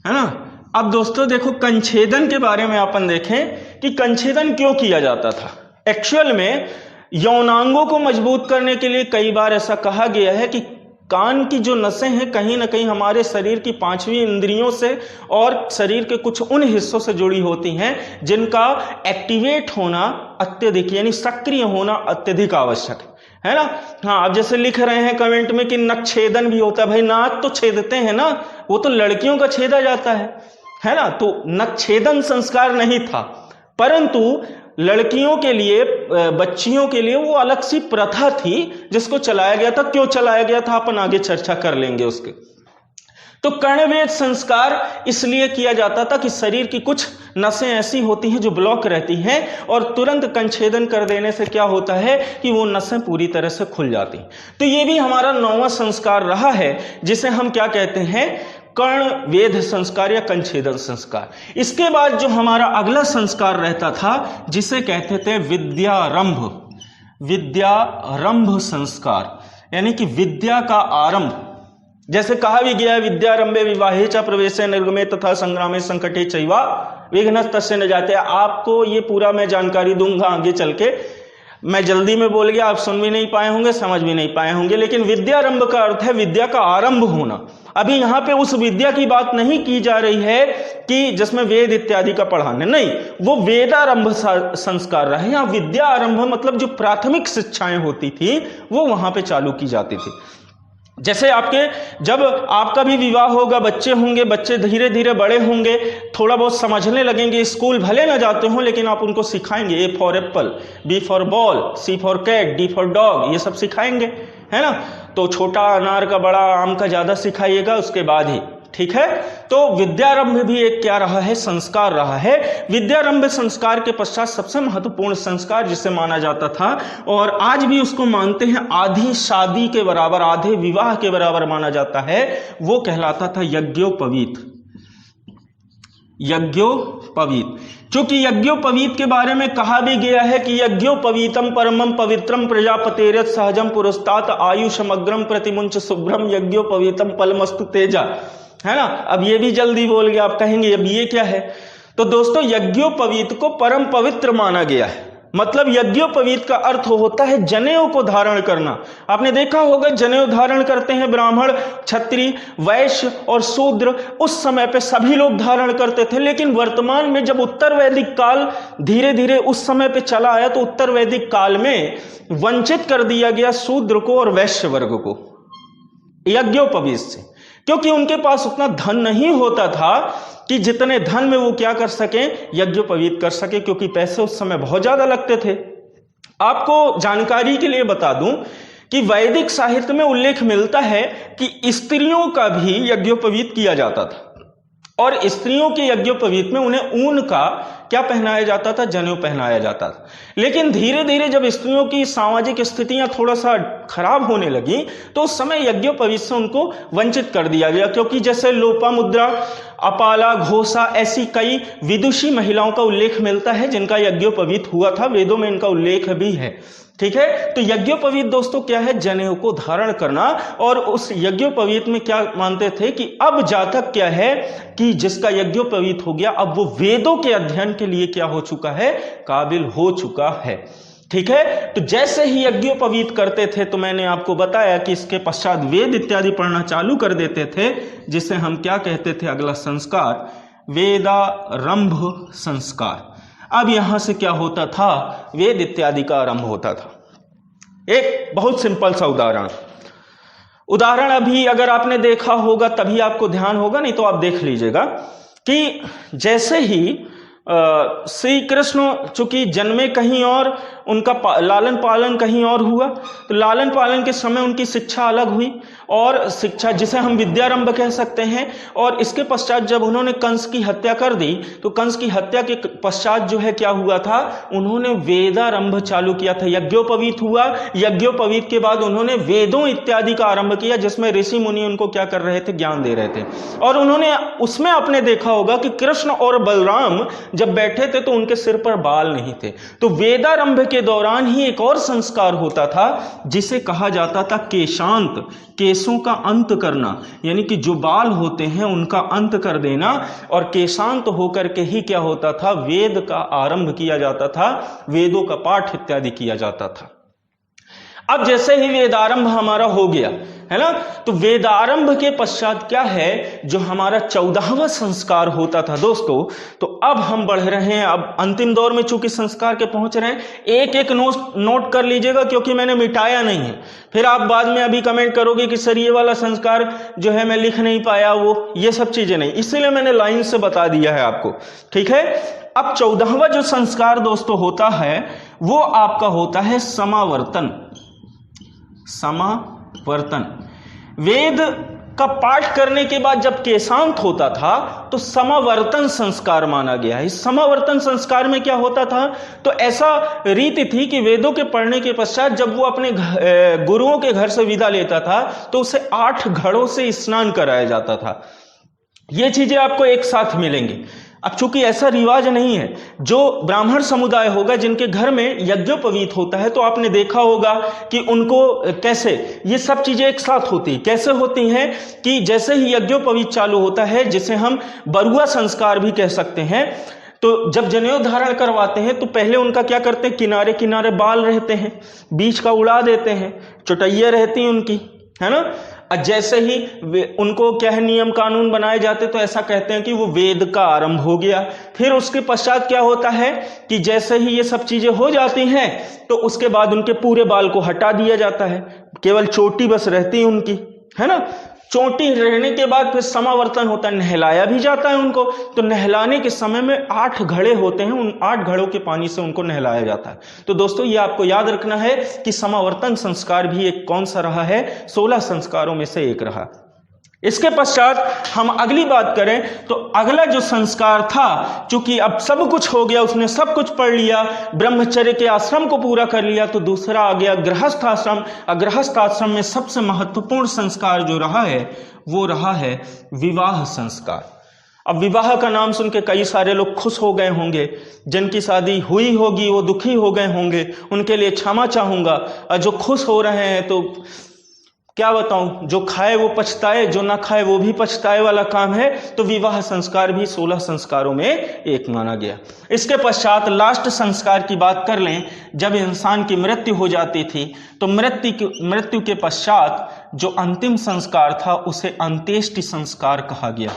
है ना। अब दोस्तों देखो, कंछेदन के बारे में अपन देखें कि कंछेदन क्यों किया जाता था। एक्चुअल में यौनांगों को मजबूत करने के लिए कई बार ऐसा कहा गया है कि कान की जो नसें हैं कहीं ना कहीं हमारे शरीर की 5वीं इंद्रियों से और शरीर के कुछ उन हिस्सों से जुड़ी होती हैं जिनका एक्टिवेट होना अत्यधिक, यानी सक्रिय होना अत्यधिक आवश्यक है ना। हाँ, आप जैसे लिख रहे हैं कमेंट में कि नख छेदन भी होता है, भाई नाक तो छेदते हैं ना, वो तो लड़कियों का छेदा जाता है ना। तो नख छेदन संस्कार नहीं था, परंतु लड़कियों के लिए, बच्चियों के लिए वो अलग सी प्रथा थी जिसको चलाया गया था। क्यों चलाया गया था अपन आगे चर्चा कर लेंगे उसके। तो कर्णवेध संस्कार इसलिए किया जाता था कि शरीर की कुछ नसें ऐसी होती हैं जो ब्लॉक रहती हैं, और तुरंत कंछेदन कर देने से क्या होता है कि वो नसें पूरी तरह से खुल जाती। तो ये भी हमारा 9वां संस्कार रहा है, जिसे हम क्या कहते हैं, कर्ण वेध संस्कार या कंछेदन संस्कार। इसके बाद जो हमारा अगला संस्कार रहता था जिसे कहते थे विद्यारंभ, विद्यारंभ संस्कार, यानी कि विद्या का आरंभ। जैसे कहा भी गया है विद्यारंभे विवाहे च प्रवेशे निर्गमे तथा संग्रामे संकटे चैवा विघ्नः तस्य न जाते। आपको ये पूरा मैं जानकारी दूंगा आगे चल के। मैं जल्दी में बोल गया, आप सुन भी नहीं पाए होंगे, समझ भी नहीं पाए होंगे। लेकिन विद्यारंभ का अर्थ है विद्या का आरंभ होना। अभी यहाँ पे उस विद्या की बात नहीं की जा रही है कि जिसमें वेद इत्यादि का पढ़ाने, नहीं, वो वेदारंभ संस्कार रहा है। यहाँ विद्या आरंभ मतलब जो प्राथमिक शिक्षाएं होती थी वो वहां पे चालू की जाती थी। जैसे आपके जब आपका भी विवाह होगा, बच्चे होंगे, बच्चे धीरे धीरे बड़े होंगे, थोड़ा बहुत समझने लगेंगे, स्कूल भले ना जाते हो लेकिन आप उनको सिखाएंगे। A for apple, B for ball, C for cat, D for dog, ये सब सिखाएंगे, है ना। तो छोटा अनार का बड़ा आम का ज्यादा सिखाइएगा उसके बाद ही, ठीक है। तो विद्यारंभ भी एक क्या रहा है, संस्कार रहा है। विद्यारंभ संस्कार के पश्चात सबसे महत्वपूर्ण संस्कार जिसे माना जाता था और आज भी उसको मानते हैं, आधी शादी के बराबर, आधे विवाह के बराबर माना जाता है, वो कहलाता था यज्ञोपवीत। यज्ञोपवीत, क्योंकि यज्ञोपवीत के बारे में कहा भी गया है कि यज्ञोपवीतम परमम पवित्रम प्रजापतेरत सहजम पुरस्तात आयुषमग्रम प्रतिमुंच शुभ्रम यज्ञोपवीतम पलमस्तु तेजा, है ना। अब ये भी जल्दी बोल गया, आप कहेंगे अब ये क्या है। तो दोस्तों यज्ञोपवीत को परम पवित्र माना गया है। मतलब यज्ञोपवीत का अर्थ होता है जनेऊ को धारण करना। आपने देखा होगा जनेऊ धारण करते हैं ब्राह्मण, क्षत्रिय, वैश्य और शूद्र। उस समय पे सभी लोग धारण करते थे, लेकिन वर्तमान में जब उत्तर वैदिक काल धीरे धीरे उस समय पे चला आया तो उत्तर वैदिक काल में वंचित कर दिया गया शूद्र को और वैश्य वर्ग को यज्ञोपवीत से, क्योंकि उनके पास उतना धन नहीं होता था कि जितने धन में वो क्या कर सके, यज्ञोपवीत कर सके, क्योंकि पैसे उस समय बहुत ज्यादा लगते थे। आपको जानकारी के लिए बता दूं कि वैदिक साहित्य में उल्लेख मिलता है कि स्त्रियों का भी यज्ञोपवीत किया जाता था और स्त्रियों के यज्ञोपवीत में उन्हें ऊन का क्या पहनाया जाता था, जनेऊ पहनाया जाता था। लेकिन धीरे धीरे जब स्त्रियों की सामाजिक स्थितियां थोड़ा सा खराब होने लगी तो उस समय यज्ञोपवीत से उनको वंचित कर दिया गया, क्योंकि जैसे लोपामुद्रा, अपाला, घोषा, ऐसी कई विदुषी महिलाओं का उल्लेख मिलता है जिनका यज्ञोपवीत हुआ था। वेदों में इनका उल्लेख भी है, ठीक है। तो यज्ञोपवीत दोस्तों क्या है, जनेऊ को धारण करना। और उस यज्ञोपवीत में क्या मानते थे कि अब जातक क्या है कि जिसका यज्ञोपवीत हो गया अब वो वेदों के अध्ययन के लिए क्या हो चुका है, काबिल हो चुका है, ठीक है। तो जैसे ही यज्ञोपवीत करते थे तो मैंने आपको बताया कि इसके पश्चात वेद इत्यादि पढ़ना चालू कर देते थे, जिसे हम क्या कहते थे, अगला संस्कार वेदारंभ संस्कार। अब यहां से क्या होता था, वेद इत्यादि का आरंभ होता था। एक बहुत सिंपल सा उदाहरण अभी अगर आपने देखा होगा तभी आपको ध्यान होगा, नहीं तो आप देख लीजिएगा कि जैसे ही श्री कृष्ण चूंकि जन्मे कहीं और, उनका लालन पालन कहीं और हुआ, तो लालन पालन के समय उनकी शिक्षा अलग हुई और शिक्षा जिसे हम विद्यारंभ कह सकते हैं। और इसके पश्चात जब उन्होंने कंस की हत्या कर दी तो कंस की हत्या के पश्चात जो है क्या हुआ था, उन्होंने वेदारंभ चालू किया था। यज्ञोपवीत हुआ, यज्ञोपवीत के बाद उन्होंने वेदों इत्यादि का आरंभ किया जिसमें ऋषि मुनि उनको क्या कर रहे थे, ज्ञान दे रहे थे। और उन्होंने उसमें आपने देखा होगा कि कृष्ण और बलराम जब बैठे थे तो उनके सिर पर बाल नहीं थे। तो वेदारंभ के दौरान ही एक और संस्कार होता था जिसे कहा जाता था केशांत, केशों का अंत करना, यानी कि जो बाल होते हैं उनका अंत कर देना। और केशांत होकर के ही क्या होता था, वेद का आरंभ किया जाता था, वेदों का पाठ इत्यादि किया जाता था। अब जैसे ही वेदारंभ हमारा हो गया है ना, तो वेदारंभ के पश्चात क्या है, जो हमारा 14वां संस्कार होता था दोस्तों। तो अब हम बढ़ रहे हैं, अब अंतिम दौर में चूंकि संस्कार के पहुंच रहे हैं। एक एक नोट कर लीजिएगा क्योंकि मैंने मिटाया नहीं है, फिर आप बाद में अभी कमेंट करोगे कि सर ये वाला संस्कार जो है मैं लिख नहीं पाया, वो ये सब चीजें नहीं, इसीलिए मैंने लाइन से बता दिया है आपको, ठीक है। अब 14वां जो संस्कार दोस्तों होता है वो आपका होता है समावर्तन। समावर्तन, वेद का पाठ करने के बाद जब केशांत होता था तो समावर्तन संस्कार माना गया है। इस समावर्तन संस्कार में क्या होता था, तो ऐसा रीति थी कि वेदों के पढ़ने के पश्चात जब वो अपने गुरुओं के घर से विदा लेता था तो उसे 8 घड़ों से स्नान कराया जाता था। ये चीजें आपको एक साथ मिलेंगी। अब चूंकि ऐसा रिवाज नहीं है, जो ब्राह्मण समुदाय होगा जिनके घर में यज्ञोपवीत होता है, तो आपने देखा होगा कि उनको कैसे ये सब चीजें एक साथ होती हैं। कैसे होती हैं कि जैसे ही यज्ञोपवीत चालू होता है, जिसे हम बरुआ संस्कार भी कह सकते हैं, तो जब जनेऊ धारण करवाते हैं तो पहले उनका क्या करते हैं, किनारे किनारे बाल रहते हैं, बीच का उड़ा देते हैं, चुटैया रहती हैं उनकी, है ना। और जैसे ही उनको क्या है नियम कानून बनाए जाते, तो ऐसा कहते हैं कि वो वेद का आरंभ हो गया। फिर उसके पश्चात क्या होता है कि जैसे ही ये सब चीजें हो जाती हैं, तो उसके बाद उनके पूरे बाल को हटा दिया जाता है, केवल चोटी बस रहती है उनकी, है ना। चोटी रहने के बाद फिर समावर्तन होता है, नहलाया भी जाता है उनको। तो नहलाने के समय में 8 घड़े होते हैं, उन 8 घड़ों के पानी से उनको नहलाया जाता है। तो दोस्तों ये आपको याद रखना है कि समावर्तन संस्कार भी एक कौन सा रहा है, 16 संस्कारों में से एक रहा। इसके पश्चात हम अगली बात करें तो अगला जो संस्कार था, चूंकि अब सब कुछ हो गया, उसने सब कुछ पढ़ लिया, ब्रह्मचर्य के आश्रम को पूरा कर लिया, तो दूसरा आ गया गृहस्थ आश्रम। गृहस्थ आश्रम में सबसे महत्वपूर्ण संस्कार जो रहा है वो रहा है विवाह संस्कार। अब विवाह का नाम सुन के कई सारे लोग खुश हो गए होंगे, जिनकी शादी हुई होगी वो दुखी हो गए होंगे, उनके लिए क्षमा चाहूंगा। और जो खुश हो रहे हैं तो क्या बताऊं, जो खाए वो पछताए, जो ना खाए वो भी पछताए वाला काम है। तो विवाह संस्कार भी 16 संस्कारों में एक माना गया। इसके पश्चात लास्ट संस्कार की बात कर लें, जब इंसान की मृत्यु हो जाती थी, तो मृत्यु के पश्चात जो अंतिम संस्कार था उसे अंत्येष्टि संस्कार कहा गया।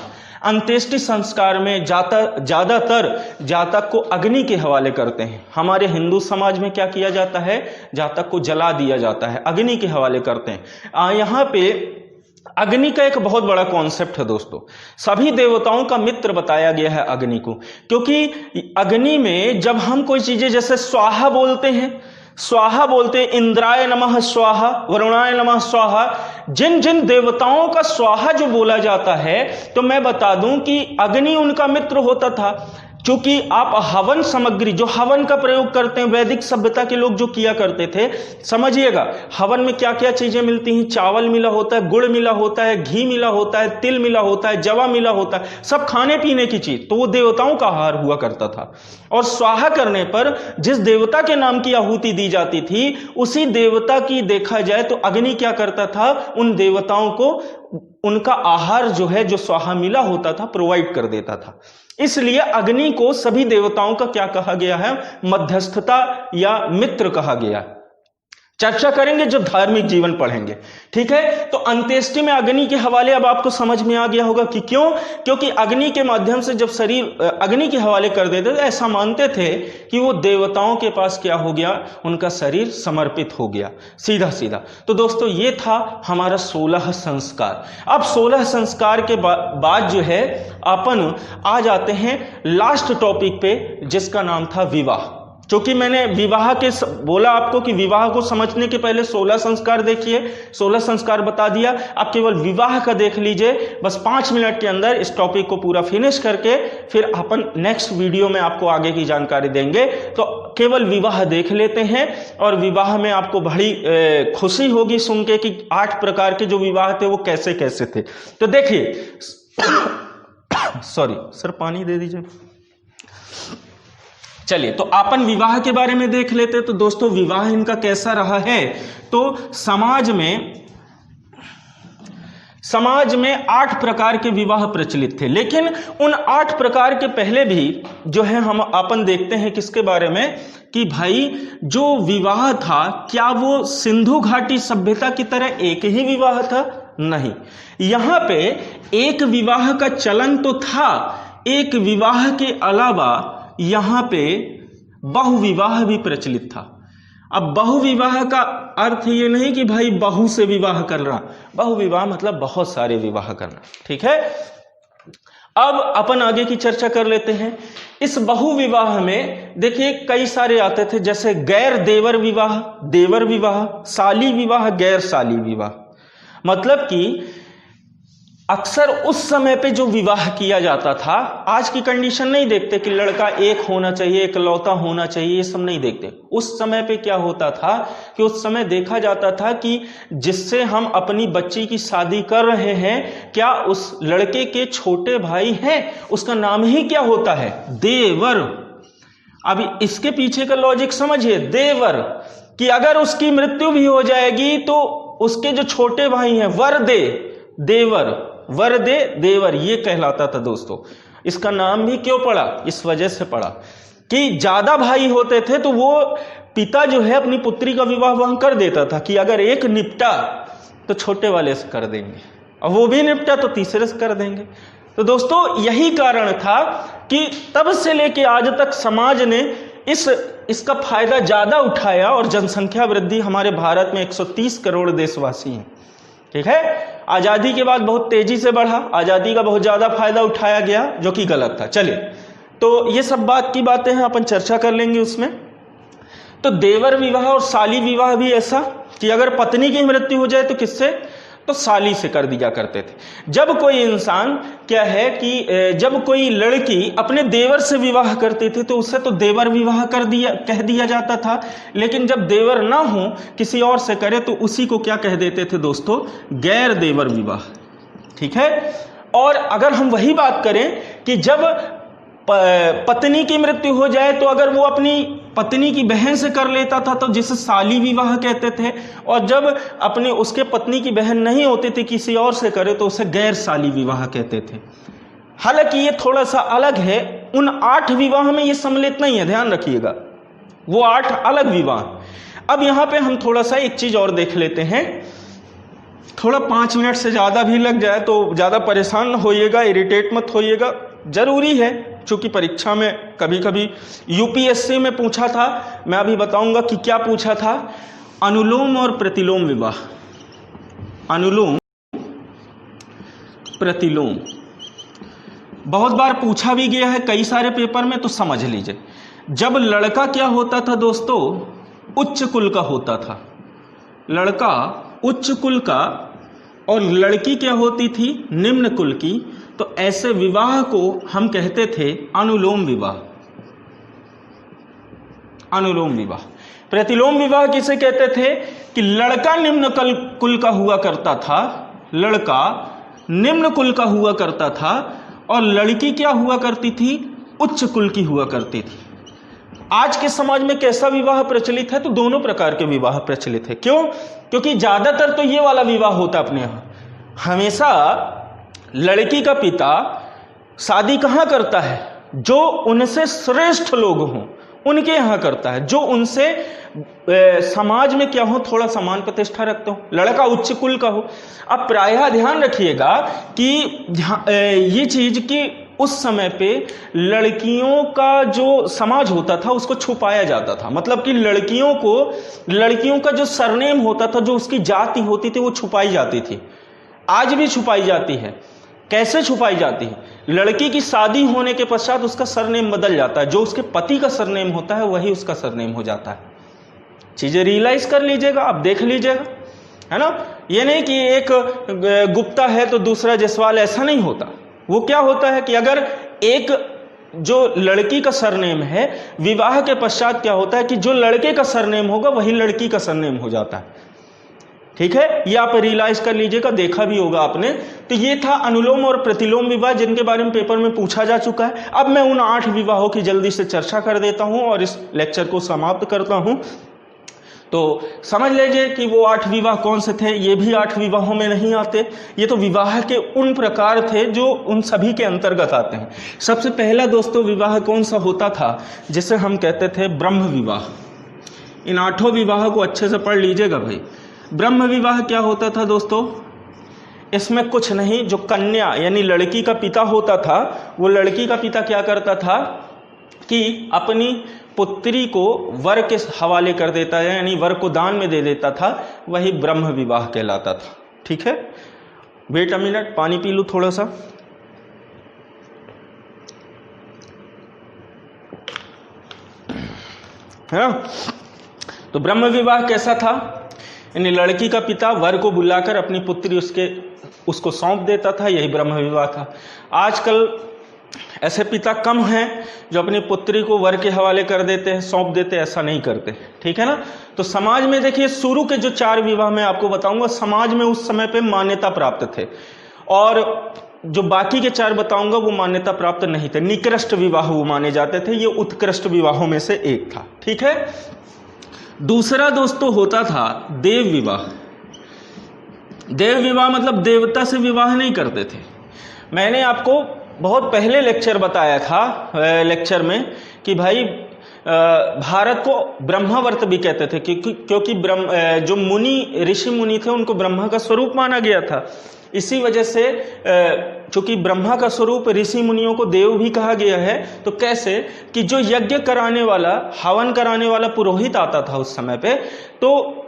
अंत्येष्टि संस्कार में ज्यादातर जातक को अग्नि के हवाले करते हैं। हमारे हिंदू समाज में क्या किया जाता है, जातक को जला दिया जाता है, अग्नि के हवाले करते हैं। यहाँ पे अग्नि का एक बहुत बड़ा कॉन्सेप्ट है दोस्तों। सभी देवताओं का मित्र बताया गया है अग्नि को, क्योंकि अग्नि में जब हम कोई चीजें जैसे स्वाहा बोलते हैं, स्वाहा बोलते, इंद्राय नमः स्वाहा, वरुणाय नमः स्वाहा, जिन जिन देवताओं का स्वाहा जो बोला जाता है, तो मैं बता दूं कि अग्नि उनका मित्र होता था। क्योंकि आप हवन सामग्री, जो हवन का प्रयोग करते हैं, वैदिक सभ्यता के लोग जो किया करते थे, समझिएगा हवन में क्या क्या चीजें मिलती हैं, चावल मिला होता है, गुड़ मिला होता है, घी मिला होता है, तिल मिला होता है, जवा मिला होता है, सब खाने पीने की चीज, तो वो देवताओं का आहार हुआ करता था। और स्वाहा करने पर जिस देवता के नाम की आहुति दी जाती थी, उसी देवता की देखा जाए तो अग्नि क्या करता था, उन देवताओं को उनका आहार जो है, जो स्वाहा मिला होता था, प्रोवाइड कर देता था। इसलिए अग्नि को सभी देवताओं का क्या कहा गया है, मध्यस्थता या मित्र कहा गया। चर्चा करेंगे जो धार्मिक जीवन पढ़ेंगे, ठीक है। तो अंत्येष्टि में अग्नि के हवाले अब आपको समझ में आ गया होगा कि क्यों, क्योंकि अग्नि के माध्यम से जब शरीर अग्नि के हवाले कर देते थे, ऐसा मानते थे कि वो देवताओं के पास क्या हो गया, उनका शरीर समर्पित हो गया, सीधा सीधा। तो दोस्तों ये था हमारा 16 संस्कार। अब 16 संस्कार के बाद जो है अपन आ जाते हैं लास्ट टॉपिक पे, जिसका नाम था विवाह। क्योंकि मैंने विवाह के बोला आपको कि विवाह को समझने के पहले 16 संस्कार देखिए, 16 संस्कार बता दिया। अब केवल विवाह का देख लीजिए, बस 5 मिनट के अंदर इस टॉपिक को पूरा फिनिश करके फिर अपन नेक्स्ट वीडियो में आपको आगे की जानकारी देंगे। तो केवल विवाह देख लेते हैं, और विवाह में आपको बड़ी खुशी होगी सुन के कि 8 प्रकार के जो विवाह थे वो कैसे कैसे थे। तो देखिए सॉरी सर, पानी दे दीजिए। चलिए, तो अपन विवाह के बारे में देख लेते। तो दोस्तों विवाह इनका कैसा रहा है, तो समाज में 8 प्रकार के विवाह प्रचलित थे। लेकिन उन 8 प्रकार के पहले भी जो है हम अपन देखते हैं किसके बारे में, कि भाई जो विवाह था, क्या वो सिंधु घाटी सभ्यता की तरह एक ही विवाह था? नहीं, यहां पे एक विवाह का चलन तो था, एक विवाह के अलावा यहां पे बहुविवाह भी प्रचलित था। अब बहुविवाह का अर्थ ये नहीं कि भाई बहु से विवाह करना, बहुविवाह मतलब बहुत सारे विवाह करना, ठीक है। अब अपन आगे की चर्चा कर लेते हैं। इस बहुविवाह में देखिए कई सारे आते थे, जैसे गैर देवर विवाह, देवर विवाह, साली विवाह, गैर साली विवाह। मतलब कि अक्सर उस समय पे जो विवाह किया जाता था, आज की कंडीशन नहीं देखते कि लड़का एक होना चाहिए, इकलौता होना चाहिए, ये सब नहीं देखते। उस समय पे क्या होता था कि उस समय देखा जाता था कि जिससे हम अपनी बच्ची की शादी कर रहे हैं, क्या उस लड़के के छोटे भाई हैं, उसका नाम ही क्या होता है? देवर। अब इसके पीछे का लॉजिक समझिए, देवर, कि अगर उसकी मृत्यु भी हो जाएगी तो उसके जो छोटे भाई हैं, वर दे देवर, वर दे देवर, ये कहलाता था दोस्तों। इसका नाम भी क्यों पड़ा? इस वजह से पड़ा कि ज्यादा भाई होते थे तो वो पिता जो है अपनी पुत्री का विवाह वहां कर देता था कि अगर एक निपटा तो छोटे वाले से कर देंगे, और वो भी निपटा तो तीसरे से कर देंगे। तो दोस्तों यही कारण था कि तब से लेके आज तक समाज ने इसका फायदा ज्यादा उठाया, और जनसंख्या वृद्धि हमारे भारत में 130 करोड़ देशवासी हैं, ठीक है। आजादी के बाद बहुत तेजी से बढ़ा, आजादी का बहुत ज्यादा फायदा उठाया गया, जो कि गलत था। चलिए, तो ये सब बात की बातें हैं, अपन चर्चा कर लेंगे उसमें। तो देवर विवाह और साली विवाह भी ऐसा कि अगर पत्नी की मृत्यु हो जाए तो किससे? तो साली से कर दिया करते थे। जब कोई इंसान क्या है कि जब कोई लड़की अपने देवर से विवाह करती थी तो उससे तो देवर विवाह कह दिया जाता था, लेकिन जब देवर ना हो किसी और से करे तो उसी को क्या कह देते थे दोस्तों? गैर देवर विवाह, ठीक है। और अगर हम वही बात करें कि जब पत्नी की मृत्यु हो जाए तो अगर वो अपनी पत्नी की बहन से कर लेता था तो जिसे साली विवाह कहते थे, और जब अपने उसके पत्नी की बहन नहीं होती थी किसी और से करे तो उसे गैर साली विवाह कहते थे। हालांकि ये थोड़ा सा अलग है, उन 8 विवाह में ये सम्मिलित नहीं है, ध्यान रखिएगा, वो 8 अलग विवाह। अब यहां पे हम थोड़ा सा एक चीज और देख लेते हैं, थोड़ा 5 मिनट से ज्यादा भी लग जाए तो ज्यादा परेशान होइएगा, इरिटेट मत होइएगा, जरूरी है, चूंकि परीक्षा में कभी कभी यूपीएससी में पूछा था। मैं अभी बताऊंगा कि क्या पूछा था। अनुलोम और प्रतिलोम विवाह, अनुलोम प्रतिलोम बहुत बार पूछा भी गया है कई सारे पेपर में, तो समझ लीजिए। जब लड़का क्या होता था दोस्तों? उच्च कुल का होता था, लड़का उच्च कुल का और लड़की क्या होती थी? निम्न कुल की। तो ऐसे विवाह को हम कहते थे अनुलोम विवाह, अनुलोम विवाह। प्रतिलोम विवाह किसे कहते थे? कि लड़का निम्न कुल का हुआ करता था, लड़का निम्न कुल का हुआ करता था और लड़की क्या हुआ करती थी? उच्च कुल की हुआ करती थी। आज के समाज में कैसा विवाह प्रचलित है? तो दोनों प्रकार के विवाह प्रचलित है। क्यों? क्योंकि ज्यादातर तो ये वाला विवाह होता अपने यहाँ। हमेशा लड़की का पिता शादी कहाँ करता है? जो उनसे श्रेष्ठ लोग हों उनके यहाँ करता है, जो उनसे समाज में क्या हो, थोड़ा समान प्रतिष्ठा रखते हो, लड़का उच्च कुल का हो। अब प्रायः ध्यान रखिएगा कि ये चीज कि उस समय पे लड़कियों का जो समाज होता था उसको छुपाया जाता था, मतलब कि लड़कियों का जो सरनेम होता था, जो उसकी जाति होती थी, वो छुपाई जाती थी। आज भी छुपाई जाती है। कैसे छुपाई जाती है? लड़की की शादी होने के पश्चात उसका सरनेम बदल जाता है, जो उसके पति का सरनेम होता है वही उसका सरनेम हो जाता है। चीजें रियलाइज कर लीजिएगा, आप देख लीजिएगा, है ना। ये नहीं कि एक गुप्ता है तो दूसरा जायसवाल, ऐसा नहीं होता। वो क्या होता है कि अगर एक जो लड़की का सरनेम है, विवाह के पश्चात क्या होता है कि जो लड़के का सरनेम होगा वही लड़की का सरनेम हो जाता है, ठीक है। ये आप रियलाइज कर लीजिएगा, देखा भी होगा आपने। तो ये था अनुलोम और प्रतिलोम विवाह, जिनके बारे में पेपर में पूछा जा चुका है। अब मैं उन 8 विवाहों की जल्दी से चर्चा कर देता हूं और इस लेक्चर को समाप्त करता हूं। तो समझ लीजिए कि वो 8 विवाह कौन से थे। ये भी 8 विवाहों में नहीं आते, ये तो विवाह के उन प्रकार थे जो उन सभी के अंतर्गत आते हैं। सबसे पहला दोस्तों विवाह कौन सा होता था? जिसे हम कहते थे ब्रह्म विवाह। इन 8 विवाह को अच्छे से पढ़ लीजिएगा भाई। ब्रह्म विवाह क्या होता था दोस्तों? इसमें कुछ नहीं, जो कन्या यानी लड़की का पिता होता था, वो लड़की का पिता क्या करता था कि अपनी पुत्री को वर के हवाले कर देता है, यानी वर को दान में दे देता था, वही ब्रह्म विवाह कहलाता था, ठीक है। वेट अ मिनट, पानी पी लूं थोड़ा सा। है ना। तो ब्रह्म विवाह कैसा था? यानी लड़की का पिता वर को बुलाकर अपनी पुत्री उसको सौंप देता था, यही ब्रह्म विवाह था। आजकल ऐसे पिता कम हैं जो अपनी पुत्री को वर के हवाले कर देते हैं, सौंप देते हैं, ऐसा नहीं करते, ठीक है ना। तो समाज में देखिए शुरू के जो 4 विवाह मैं आपको बताऊंगा समाज में उस समय पे मान्यता प्राप्त थे, और जो बाकी के 4 बताऊंगा वो मान्यता प्राप्त नहीं थे, निकृष्ट विवाह वो माने जाते थे। ये उत्कृष्ट विवाहों में से एक था, ठीक है। दूसरा दोस्तों होता था देव विवाह। देव विवाह मतलब देवता से विवाह नहीं करते थे। मैंने आपको बहुत पहले लेक्चर बताया था, लेक्चर में, कि भाई भारत को ब्रह्मावर्त भी कहते थे क्योंकि जो मुनि ऋषि मुनि थे उनको ब्रह्मा का स्वरूप माना गया था। इसी वजह से चूंकि ब्रह्मा का स्वरूप ऋषि मुनियों को देव भी कहा गया है, तो कैसे कि जो यज्ञ कराने वाला, हवन कराने वाला पुरोहित आता था उस समय पे, तो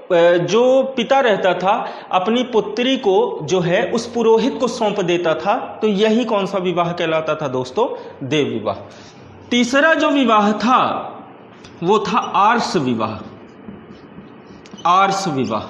जो पिता रहता था अपनी पुत्री को जो है उस पुरोहित को सौंप देता था। तो यही कौन सा विवाह कहलाता था दोस्तों? देव विवाह। तीसरा जो विवाह था वो था आर्ष विवाह। आर्ष विवाह,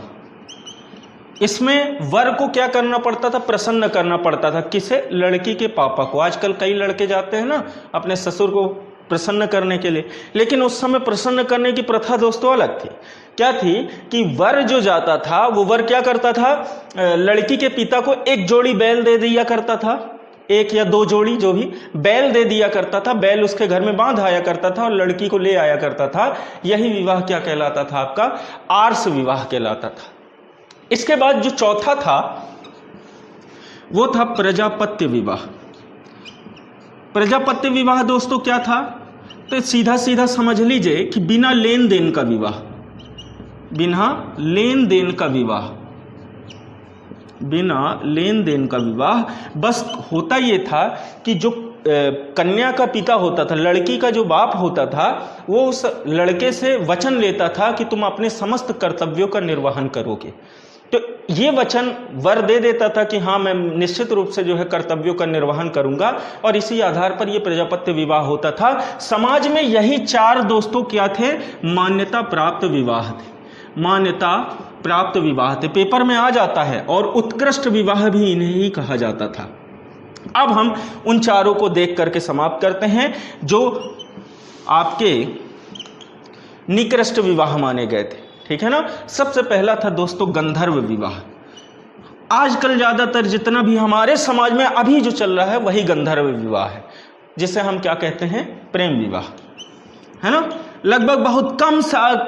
इसमें वर को क्या करना पड़ता था? प्रसन्न करना पड़ता था। किसे? लड़की के पापा को। आजकल कई लड़के जाते हैं ना अपने ससुर को प्रसन्न करने के लिए, लेकिन उस समय प्रसन्न करने की प्रथा दोस्तों अलग थी। क्या थी कि वर जो जाता था वो वर क्या करता था? लड़की के पिता को एक जोड़ी बैल दे दिया करता था, 1 या 2 जोड़ी जो भी बैल दे दिया करता था। बैल उसके घर में बांध आया करता था और लड़की को ले आया करता था। यही विवाह क्या कहलाता था? आपका आर्ष विवाह कहलाता था। इसके बाद जो चौथा था वो था प्रजापत्य विवाह। प्रजापत्य विवाह दोस्तों क्या था? तो सीधा सीधा समझ लीजिए कि बिना लेन देन का विवाह, बिना लेन देन का विवाह, बिना लेन देन का विवाह। बस होता ये था कि जो कन्या का पिता होता था, लड़की का जो बाप होता था, वो उस लड़के से वचन लेता था कि तुम अपने समस्त कर्तव्यों का निर्वहन करोगे। तो ये वचन वर दे देता था कि हाँ मैं निश्चित रूप से जो है कर्तव्यों का निर्वहन करूंगा, और इसी आधार पर ये प्रजापत्य विवाह होता था। समाज में यही 4 दोस्तों क्या थे? मान्यता प्राप्त विवाह थे। मान्यता प्राप्त विवाह थे, पेपर में आ जाता है, और उत्कृष्ट विवाह भी इन्हें ही कहा जाता था। अब हम उन 4 को देख करके समाप्त करते हैं जो आपके निकृष्ट विवाह माने गए थे, ठीक है ना। सबसे पहला था दोस्तों गंधर्व विवाह। आजकल ज्यादातर जितना भी हमारे समाज में अभी जो चल रहा है वही गंधर्व विवाह है, जिसे हम क्या कहते हैं? प्रेम विवाह, है ना। लगभग बहुत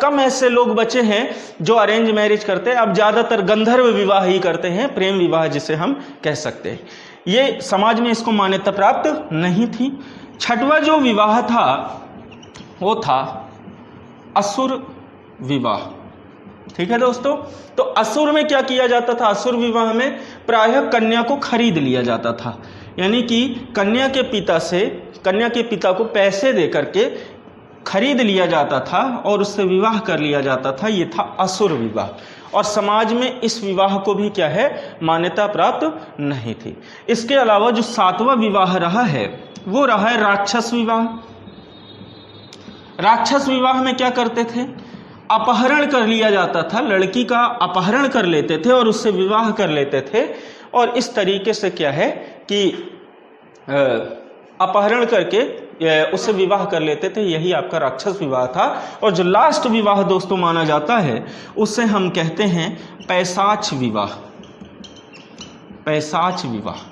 कम ऐसे लोग बचे हैं जो अरेंज मैरिज करते हैं। अब ज्यादातर गंधर्व विवाह ही करते हैं, प्रेम विवाह जिसे हम कह सकते हैं। ये समाज में इसको मान्यता प्राप्त नहीं थी। छठवां जो विवाह था वो था असुर विवाह, ठीक है दोस्तों। तो असुर में क्या किया जाता था? असुर विवाह में प्रायः कन्या को खरीद लिया जाता था, यानी कि कन्या के पिता को पैसे दे करके खरीद लिया जाता था और उससे विवाह कर लिया जाता था। ये था असुर विवाह, और समाज में इस विवाह को भी क्या है? मान्यता प्राप्त नहीं थी। इसके अलावा जो 7वां विवाह रहा है वो रहा है राक्षस विवाह। राक्षस विवाह में क्या करते थे? अपहरण कर लिया जाता था, लड़की का अपहरण कर लेते थे और उससे विवाह कर लेते थे, और इस तरीके से क्या है कि अपहरण करके उससे विवाह कर लेते थे। यही आपका राक्षस विवाह था। और जो लास्ट विवाह दोस्तों माना जाता है उससे हम कहते हैं पैशाच विवाह। पैशाच विवाह,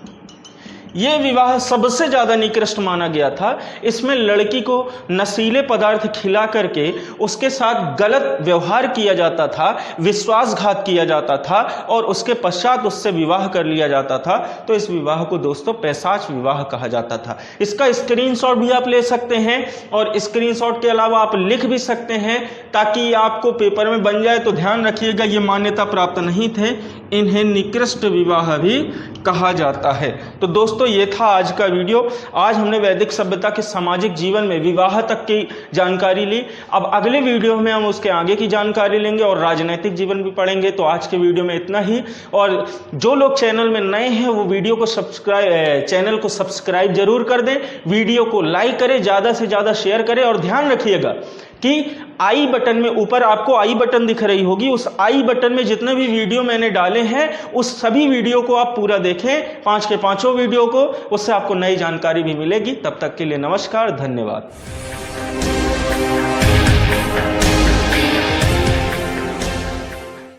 यह विवाह सबसे ज्यादा निकृष्ट माना गया था। इसमें लड़की को नशीले पदार्थ खिला करके उसके साथ गलत व्यवहार किया जाता था, विश्वासघात किया जाता था, और उसके पश्चात उससे विवाह कर लिया जाता था। तो इस विवाह को दोस्तों पैशाच विवाह कहा जाता था। इसका स्क्रीनशॉट भी आप ले सकते हैं, और स्क्रीनशॉट के अलावा आप लिख भी सकते हैं ताकि आपको पेपर में बन जाए। तो ध्यान रखिएगा, ये मान्यता प्राप्त नहीं थे, इन्हें निकृष्ट विवाह भी कहा जाता है। तो दोस्तों ये था आज का वीडियो। आज हमने वैदिक सभ्यता के सामाजिक जीवन में विवाह तक की जानकारी ली। अब अगले वीडियो में हम उसके आगे की जानकारी लेंगे और राजनीतिक जीवन भी पढ़ेंगे। तो आज के वीडियो में इतना ही, और जो लोग चैनल में नए हैं वो वीडियो को चैनल को सब्सक्राइब जरूर कर दें, वीडियो को लाइक करें, ज्यादा से ज्यादा शेयर करें, और ध्यान रखिएगा कि आई बटन में, ऊपर आपको आई बटन दिख रही होगी, उस आई बटन में जितने भी वीडियो मैंने डाले हैं उस सभी वीडियो को आप पूरा देख देखें 5 के 5 वीडियो को, उससे आपको नई जानकारी भी मिलेगी। तब तक के लिए नमस्कार, धन्यवाद।